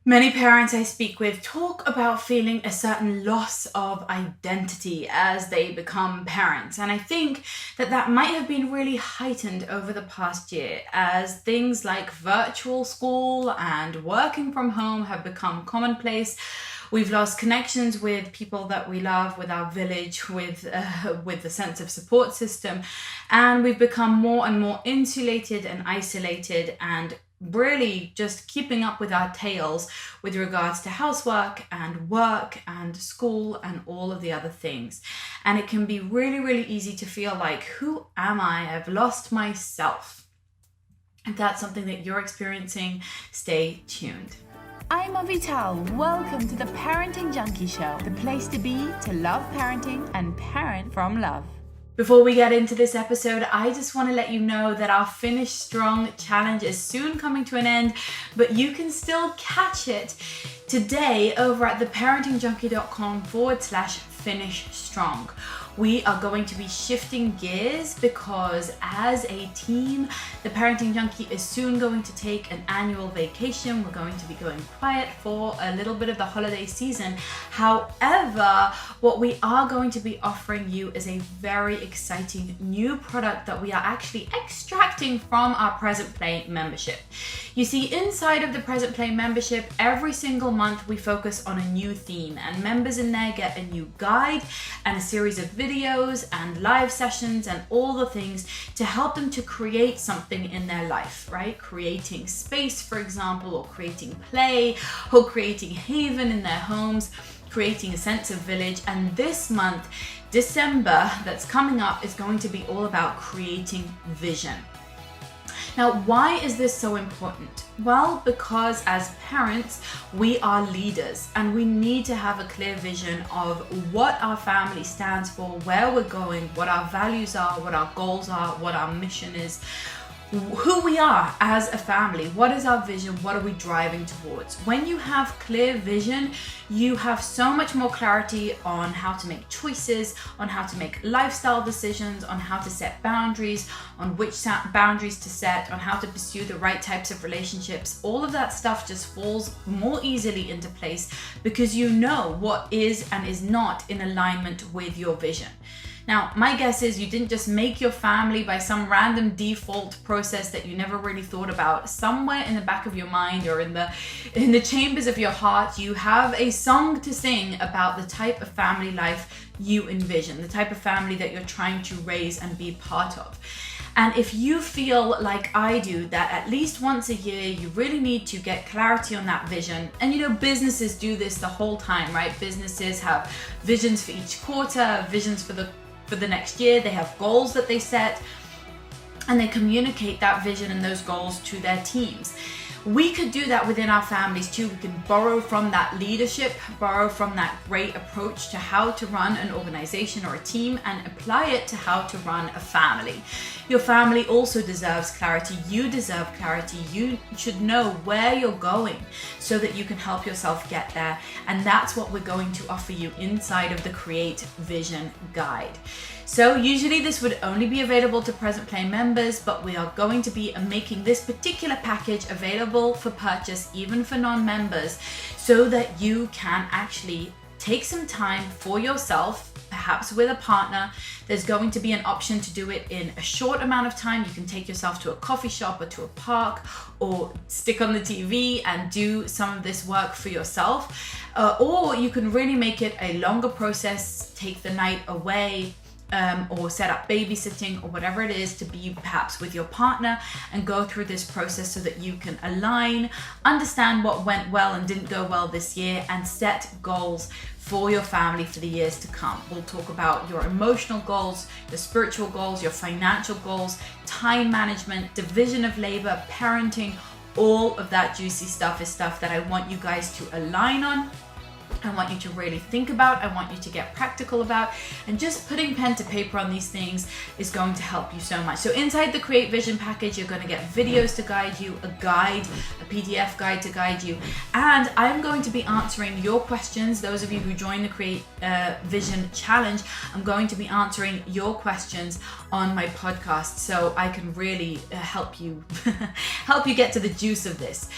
Many parents I speak with talk about feeling a certain loss of identity as they become parents. And I think that might have been really heightened over the past year as things like virtual school and working from home have become commonplace. We've lost connections with people that we love, with our village, with the sense of support system, and we've become more and more insulated and isolated and really just keeping up with our tails with regards to housework and work and school and all of the other things. And it can be really, really easy to feel like, who am I? I've lost myself. If that's something that you're experiencing, stay tuned. I'm Avital. Welcome to the Parenting Junkie Show, the place to be to love parenting and parent from love. Before we get into this episode, I just want to let you know that our Finish Strong challenge is soon coming to an end, but you can still catch it today over at theparentingjunkie.com/Finish Strong. We are going to be shifting gears because as a team, the Parenting Junkie is soon going to take an annual vacation. We're going to be going quiet for a little bit of the holiday season. However, what we are going to be offering you is a very exciting new product that we are actually extracting from our Present Play membership. You see, inside of the Present Play membership, every single month we focus on a new theme, and members in there get a new guide and a series of videos and live sessions and all the things to help them to create something in their life, right? Creating space, for example, or creating play, or creating haven in their homes, creating a sense of village. And this month, December, that's coming up, is going to be all about creating vision. Now, why is this so important? Well, because as parents, we are leaders and we need to have a clear vision of what our family stands for, where we're going, what our values are, what our goals are, what our mission is, who we are as a family. What is our vision? What are we driving towards? When you have clear vision, you have so much more clarity on how to make choices, on how to make lifestyle decisions, on how to set boundaries, on which boundaries to set, on how to pursue the right types of relationships. All of that stuff just falls more easily into place because you know what is and is not in alignment with your vision. Now, my guess is you didn't just make your family by some random default process that you never really thought about. Somewhere in the back of your mind or in the chambers of your heart, you have a song to sing about the type of family life you envision, the type of family that you're trying to raise and be part of. And if you feel like I do, that at least once a year, you really need to get clarity on that vision. And you know, businesses do this the whole time, right? Businesses have visions for each quarter, visions for the next year. They have goals that they set and they communicate that vision and those goals to their teams. We could do that within our families too. We can borrow from that leadership, borrow from that great approach to how to run an organization or a team and apply it to how to run a family. Your family also deserves clarity. You deserve clarity. You should know where you're going so that you can help yourself get there. And that's what we're going to offer you inside of the Create Vision Guide. So usually this would only be available to Present Play members, but we are going to be making this particular package available for purchase even for non-members so that you can actually take some time for yourself, perhaps with a partner. There's going to be an option to do it in a short amount of time. You can take yourself to a coffee shop or to a park or stick on the TV and do some of this work for yourself. Or you can really make it a longer process, take the night away, or set up babysitting or whatever it is to be perhaps with your partner and go through this process so that you can align, understand what went well and didn't go well this year, and set goals for your family for the years to come. We'll talk about your emotional goals, your spiritual goals, your financial goals, time management, division of labor, parenting. All of that juicy stuff is stuff that I want you guys to align on I want you to really think about, I want you to get practical about, and just putting pen to paper on these things is going to help you so much. So inside the Create Vision package, you're going to get videos to guide you, a guide, a PDF guide to guide you, and I'm going to be answering your questions. Those of you who join the Create Vision Challenge, I'm going to be answering your questions on my podcast, so I can really help you help you get to the juice of this.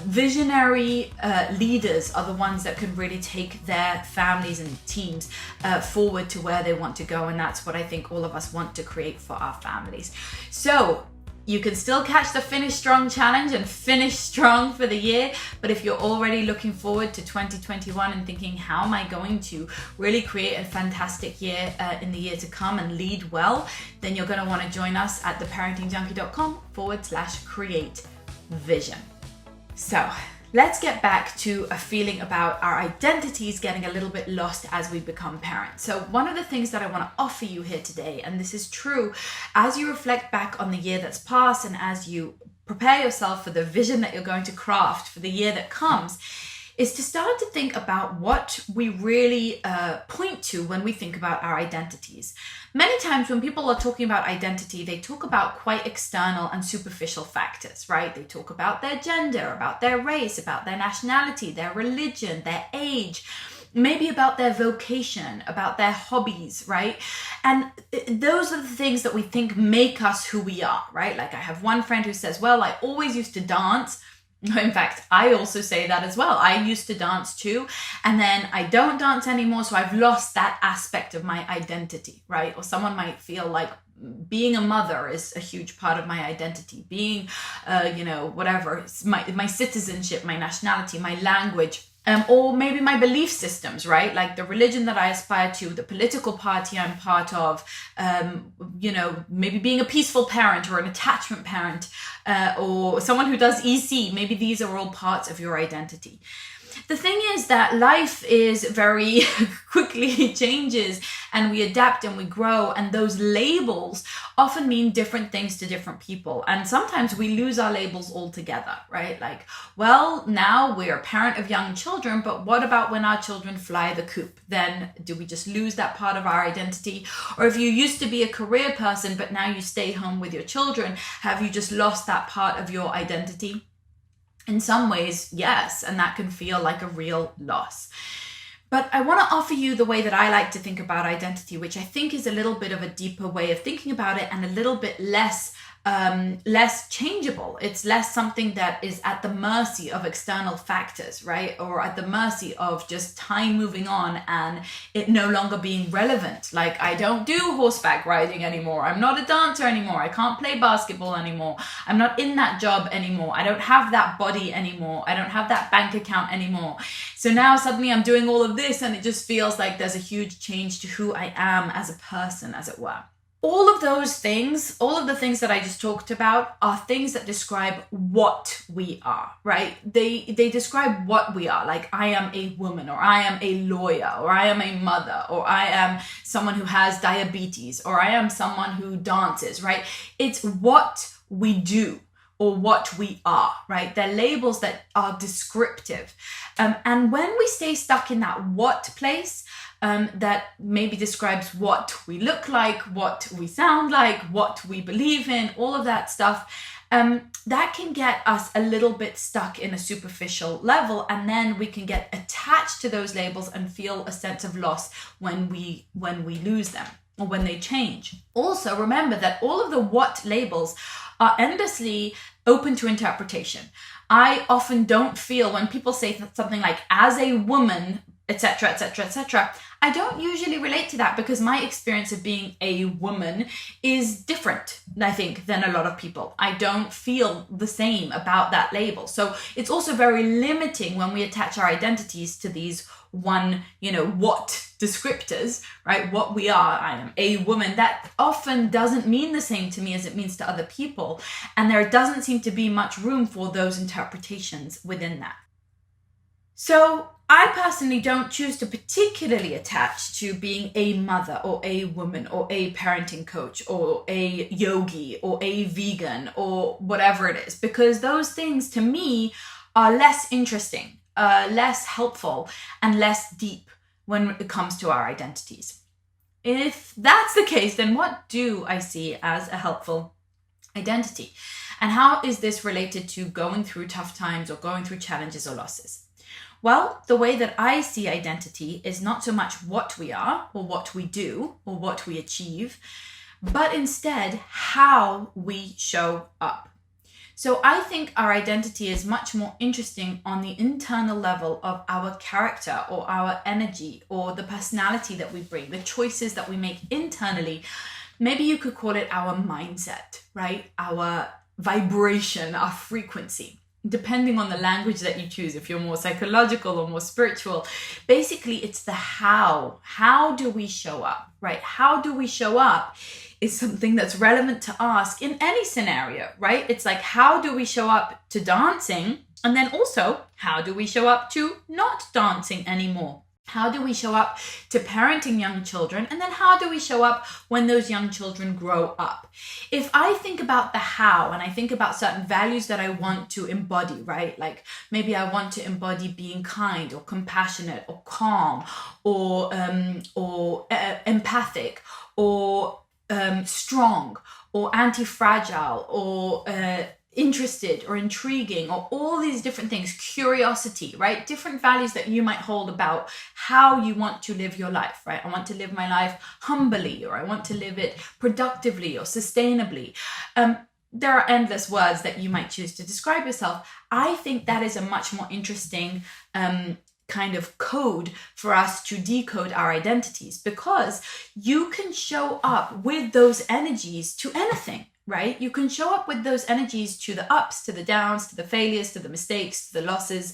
Visionary leaders are the ones that can really take their families and teams forward to where they want to go, and that's what I think all of us want to create for our families. So you can still catch the Finish Strong Challenge and finish strong for the year, but if you're already looking forward to 2021 and thinking, how am I going to really create a fantastic year in the year to come and lead well, then you're going to want to join us at theparentingjunkie.com/create vision. So let's get back to a feeling about our identities getting a little bit lost as we become parents. So one of the things that I want to offer you here today, and this is true as you reflect back on the year that's passed and as you prepare yourself for the vision that you're going to craft for the year that comes, is to start to think about what we really point to when we think about our identities. Many times when people are talking about identity, they talk about quite external and superficial factors, right? They talk about their gender, about their race, about their nationality, their religion, their age, maybe about their vocation, about their hobbies, right? And those are the things that we think make us who we are, right? Like I have one friend who says, well, I always used to dance. In fact, I also say that as well. I used to dance too, and then I don't dance anymore, so I've lost that aspect of my identity, right? Or someone might feel like being a mother is a huge part of my identity. Being, whatever, my citizenship, my nationality, my language, or maybe my belief systems, right? Like the religion that I aspire to, the political party I'm part of, maybe being a peaceful parent or an attachment parent, or someone who does EC. Maybe these are all parts of your identity. The thing is that life is very quickly changes, and we adapt and we grow, and those labels often mean different things to different people. And sometimes we lose our labels altogether, right? Like, well, now we're a parent of young children, but what about when our children fly the coop? Then do we just lose that part of our identity? Or if you used to be a career person, but now you stay home with your children, have you just lost that part of your identity? In some ways, yes, and that can feel like a real loss. But I want to offer you the way that I like to think about identity, which I think is a little bit of a deeper way of thinking about it and a little bit less changeable. It's less something that is at the mercy of external factors, right? Or at the mercy of just time moving on and it no longer being relevant. Like, I don't do horseback riding anymore. I'm not a dancer anymore. I can't play basketball anymore. I'm not in that job anymore. I don't have that body anymore. I don't have that bank account anymore. So now suddenly I'm doing all of this, and it just feels like there's a huge change to who I am as a person, as it were. All of those things, all of the things that I just talked about are things that describe what we are, right? They describe what we are. Like, I am a woman, or I am a lawyer, or I am a mother, or I am someone who has diabetes, or I am someone who dances, right? It's what we do or what we are, right? They're labels that are descriptive. And when we stay stuck in that what place, that maybe describes what we look like, what we sound like, what we believe in, all of that stuff, that can get us a little bit stuck in a superficial level, and then we can get attached to those labels and feel a sense of loss when we lose them or when they change. Also, remember that all of the what labels are endlessly open to interpretation. I often don't feel when people say something like, as a woman, etc., etc., etc., I don't usually relate to that because my experience of being a woman is different, I think, than a lot of people. I don't feel the same about that label. So it's also very limiting when we attach our identities to these what descriptors, right? What we are. I am a woman. That often doesn't mean the same to me as it means to other people. And there doesn't seem to be much room for those interpretations within that. So I personally don't choose to particularly attach to being a mother or a woman or a parenting coach or a yogi or a vegan or whatever it is, because those things to me are less interesting. less helpful and less deep when it comes to our identities. If that's the case, then what do I see as a helpful identity? And how is this related to going through tough times or going through challenges or losses? Well, the way that I see identity is not so much what we are or what we do or what we achieve, but instead how we show up. So I think our identity is much more interesting on the internal level of our character or our energy or the personality that we bring, the choices that we make internally. Maybe you could call it our mindset, right? Our vibration, our frequency, depending on the language that you choose. If you're more psychological or more spiritual, basically it's the how. How do we show up, right? How do we show up is something that's relevant to ask in any scenario, right? It's like, how do we show up to dancing? And then also, how do we show up to not dancing anymore? How do we show up to parenting young children? And then how do we show up when those young children grow up? If I think about the how, and I think about certain values that I want to embody, right? Like maybe I want to embody being kind or compassionate or calm or empathic or strong or anti-fragile or interested or intriguing, or all these different things, curiosity, right? Different values that you might hold about how you want to live your life, right? I want to live my life humbly, or I want to live it productively or sustainably. There are endless words that you might choose to describe yourself. I think that is a much more interesting kind of code for us to decode our identities, because you can show up with those energies to anything, right? You can show up with those energies to the ups, to the downs, to the failures, to the mistakes, to the losses,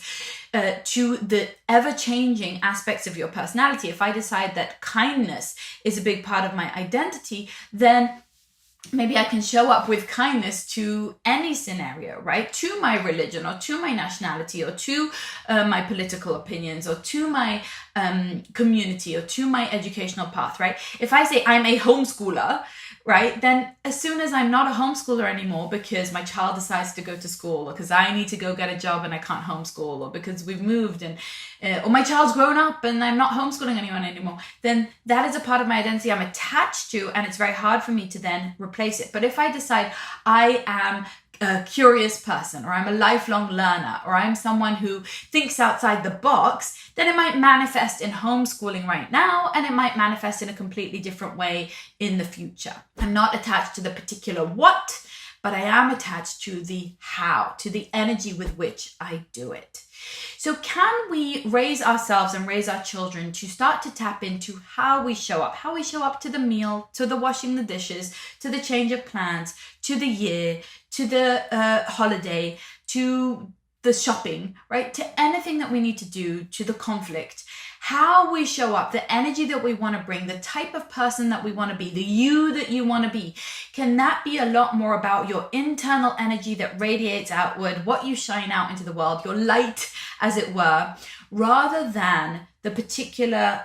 to the ever-changing aspects of your personality. If I decide that kindness is a big part of my identity, then maybe I can show up with kindness to any scenario, right? To my religion or to my nationality or to my political opinions or to my community or to my educational path, right? If I say I'm a homeschooler, right, then as soon as I'm not a homeschooler anymore because my child decides to go to school, or because I need to go get a job and I can't homeschool, or because we've moved and or my child's grown up and I'm not homeschooling anyone anymore, then that is a part of my identity I'm attached to, and it's very hard for me to then replace it. But if I decide I am a curious person, or I'm a lifelong learner, or I'm someone who thinks outside the box, then it might manifest in homeschooling right now, and it might manifest in a completely different way in the future. I'm not attached to the particular what, but I am attached to the how, to the energy with which I do it. So can we raise ourselves and raise our children to start to tap into how we show up to the meal, to the washing the dishes, to the change of plans, to the year, to the holiday, to the shopping, right? To anything that we need to do, to the conflict. How we show up, the energy that we want to bring, the type of person that we want to be, the you that you want to be, can that be a lot more about your internal energy that radiates outward, what you shine out into the world, your light, as it were, rather than the particular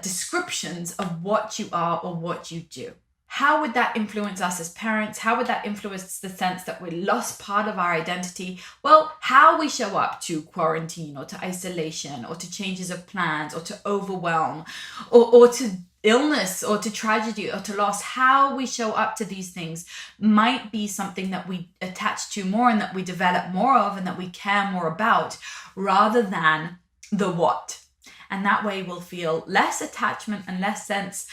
descriptions of what you are or what you do? How would that influence us as parents? How would that influence the sense that we lost part of our identity? Well, how we show up to quarantine or to isolation or to changes of plans or to overwhelm or to illness or to tragedy or to loss, how we show up to these things might be something that we attach to more and that we develop more of and that we care more about, rather than the what. And that way we'll feel less attachment and less sense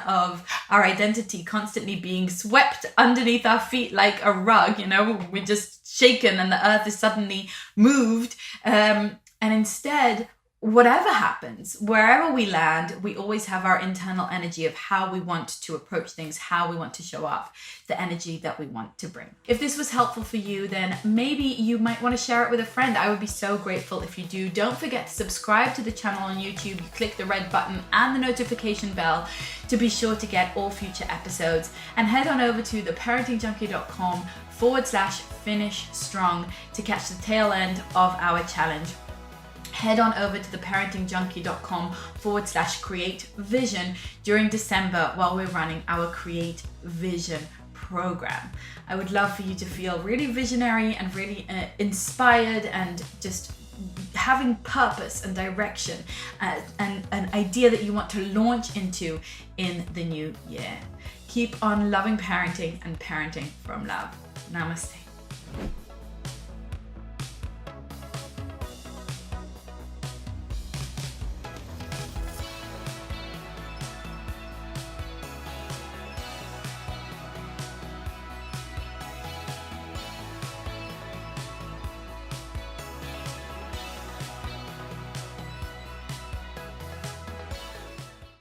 of our identity constantly being swept underneath our feet like a rug. You know, we're just shaken and the earth is suddenly moved. And instead, whatever happens, wherever we land, we always have our internal energy of how we want to approach things, how we want to show up, the energy that we want to bring. If this was helpful for you, then maybe you might want to share it with a friend. I would be so grateful if you do. Don't forget to subscribe to the channel on YouTube. You click the red button and the notification bell to be sure to get all future episodes. And head on over to theparentingjunkie.com/finish strong to catch the tail end of our challenge. Head on over to theparentingjunkie.com/create vision during December while we're running our Create Vision program. I would love for you to feel really visionary and really inspired and just having purpose and direction and an idea that you want to launch into in the new year. Keep on loving parenting and parenting from love. Namaste.